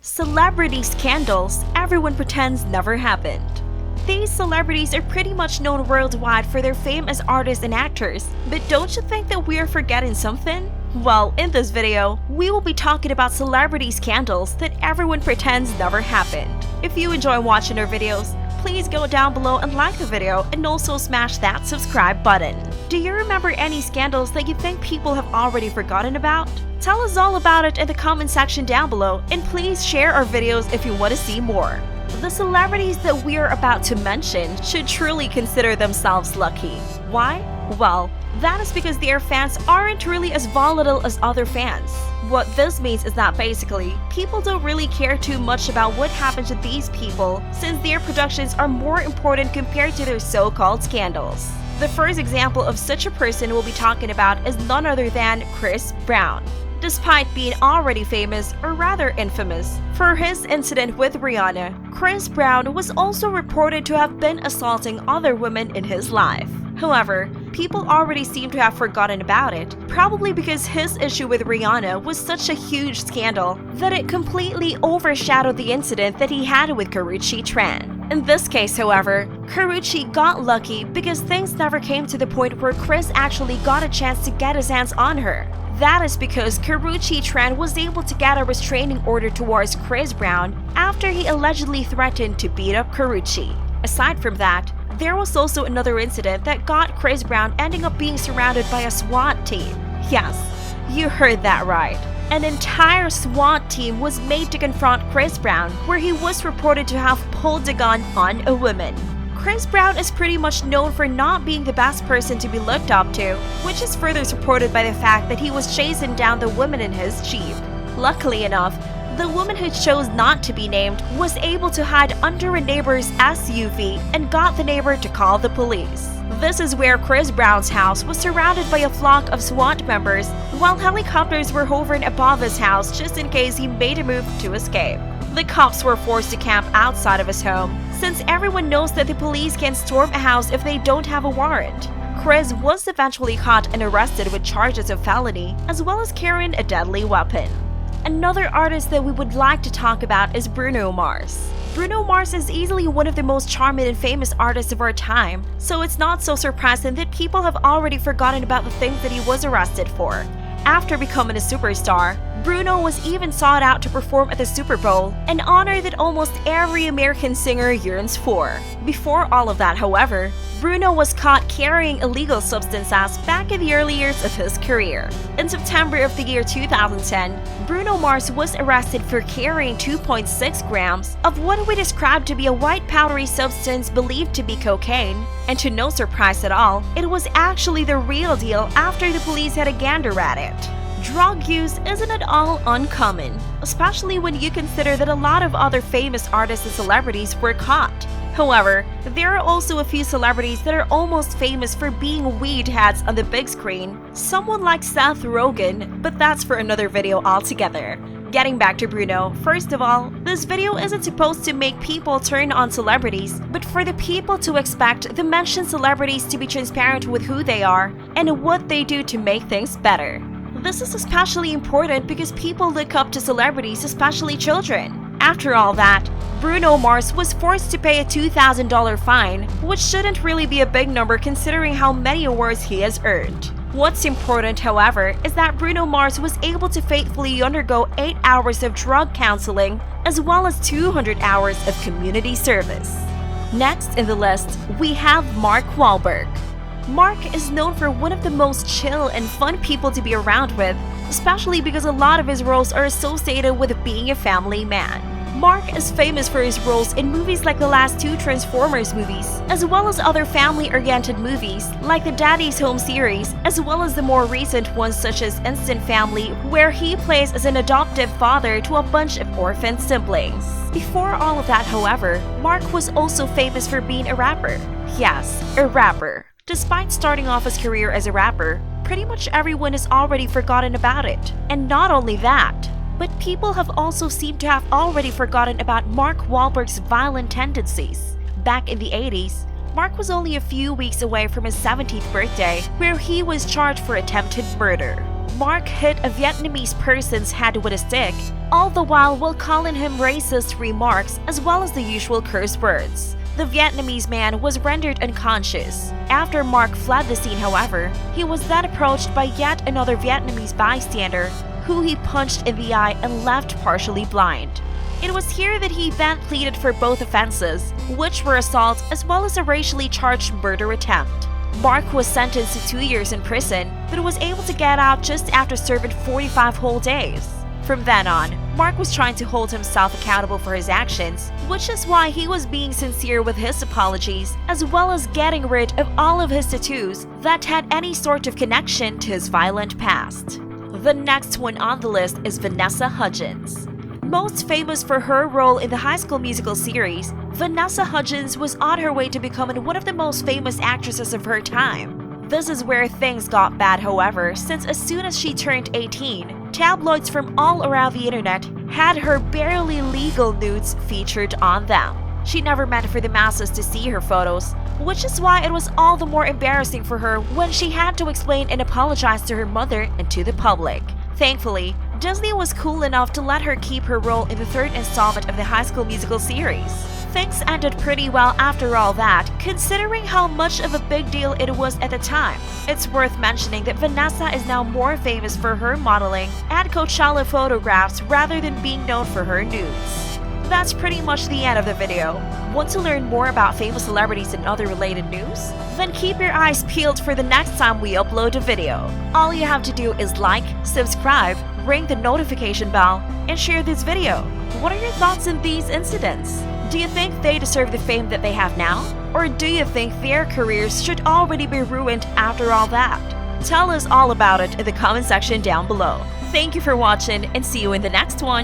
Celebrity scandals everyone pretends never happened. These celebrities are pretty much known worldwide for their fame as artists and actors, but don't you think that we are forgetting something? Well, in this video, we will be talking about celebrity scandals that everyone pretends never happened. If you enjoy watching our videos, please go down below and like the video and also smash that subscribe button. Do you remember any scandals that you think people have already forgotten about? Tell us all about it in the comment section down below, and please share our videos if you want to see more. The celebrities that we are about to mention should truly consider themselves lucky. Why? Well, that is because their fans aren't really as volatile as other fans. What this means is that basically, people don't really care too much about what happened to these people since their productions are more important compared to their so-called scandals. The first example of such a person we'll be talking about is none other than Chris Brown. Despite being already famous, or rather infamous, for his incident with Rihanna, Chris Brown was also reported to have been assaulting other women in his life. However, people already seem to have forgotten about it, probably because his issue with Rihanna was such a huge scandal that it completely overshadowed the incident that he had with Karrueche Tran. In this case, however, Karrueche got lucky because things never came to the point where Chris actually got a chance to get his hands on her. That is because Karrueche Tran was able to get a restraining order towards Chris Brown after he allegedly threatened to beat up Karrueche. Aside from that, there was also another incident that got Chris Brown ending up being surrounded by a SWAT team. Yes, you heard that right. An entire SWAT team was made to confront Chris Brown, where he was reported to have pulled a gun on a woman. Chris Brown is pretty much known for not being the best person to be looked up to, which is further supported by the fact that he was chasing down the woman in his Jeep. Luckily enough, the woman who chose not to be named was able to hide under a neighbor's SUV and got the neighbor to call the police. This is where Chris Brown's house was surrounded by a flock of SWAT members, while helicopters were hovering above his house just in case he made a move to escape. The cops were forced to camp outside of his home, since everyone knows that the police can storm a house if they don't have a warrant. Chris was eventually caught and arrested with charges of felony, as well as carrying a deadly weapon. Another artist that we would like to talk about is Bruno Mars. Bruno Mars is easily one of the most charming and famous artists of our time, so it's not so surprising that people have already forgotten about the things that he was arrested for. After becoming a superstar, Bruno was even sought out to perform at the Super Bowl, an honor that almost every American singer yearns for. Before all of that, however, Bruno was caught carrying illegal substances back in the early years of his career. In September of the year 2010, Bruno Mars was arrested for carrying 2.6 grams of what we described to be a white powdery substance believed to be cocaine. And to no surprise at all, it was actually the real deal after the police had a gander at it. Drug use isn't at all uncommon, especially when you consider that a lot of other famous artists and celebrities were caught. However, there are also a few celebrities that are almost famous for being weed heads on the big screen, someone like Seth Rogen, but that's for another video altogether. Getting back to Bruno, first of all, this video isn't supposed to make people turn on celebrities, but for the people to expect the mentioned celebrities to be transparent with who they are and what they do to make things better. This is especially important because people look up to celebrities, especially children. After all that, Bruno Mars was forced to pay a $2,000 fine, which shouldn't really be a big number considering how many awards he has earned. What's important, however, is that Bruno Mars was able to faithfully undergo 8 hours of drug counseling as well as 200 hours of community service. Next in the list, we have Mark Wahlberg. Mark is known for one of the most chill and fun people to be around with, especially because a lot of his roles are associated with being a family man. Mark is famous for his roles in movies like the last 2 Transformers movies, as well as other family-oriented movies like the Daddy's Home series, as well as the more recent ones such as Instant Family, where he plays as an adoptive father to a bunch of orphan siblings. Before all of that, however, Mark was also famous for being a rapper. Yes, a rapper. Despite starting off his career as a rapper, pretty much everyone has already forgotten about it. And not only that, but people have also seemed to have already forgotten about Mark Wahlberg's violent tendencies. Back in the 80s, Mark was only a few weeks away from his 17th birthday, where he was charged for attempted murder. Mark hit a Vietnamese person's head with a stick, all the while calling him racist remarks as well as the usual curse words. The Vietnamese man was rendered unconscious. After Mark fled the scene, however, he was then approached by yet another Vietnamese bystander, who he punched in the eye and left partially blind. It was here that he then pleaded for both offenses, which were assault as well as a racially charged murder attempt. Mark was sentenced to 2 years in prison, but was able to get out just after serving 45 whole days. From then on, Mark was trying to hold himself accountable for his actions, which is why he was being sincere with his apologies, as well as getting rid of all of his tattoos that had any sort of connection to his violent past. The next one on the list is Vanessa Hudgens. Most famous for her role in the High School Musical series, Vanessa Hudgens was on her way to becoming one of the most famous actresses of her time. This is where things got bad, however, since as soon as she turned 18, tabloids from all around the internet had her barely legal nudes featured on them. She never meant for the masses to see her photos, which is why it was all the more embarrassing for her when she had to explain and apologize to her mother and to the public. Thankfully, Disney was cool enough to let her keep her role in the third installment of the High School Musical series. Things ended pretty well after all that, considering how much of a big deal it was at the time. It's worth mentioning that Vanessa is now more famous for her modeling and Coachella photographs rather than being known for her nudes. That's pretty much the end of the video. Want to learn more about famous celebrities and other related news? Then keep your eyes peeled for the next time we upload a video. All you have to do is like, subscribe, ring the notification bell, and share this video. What are your thoughts on these incidents? Do you think they deserve the fame that they have now? Or do you think their careers should already be ruined after all that? Tell us all about it in the comment section down below. Thank you for watching and see you in the next one.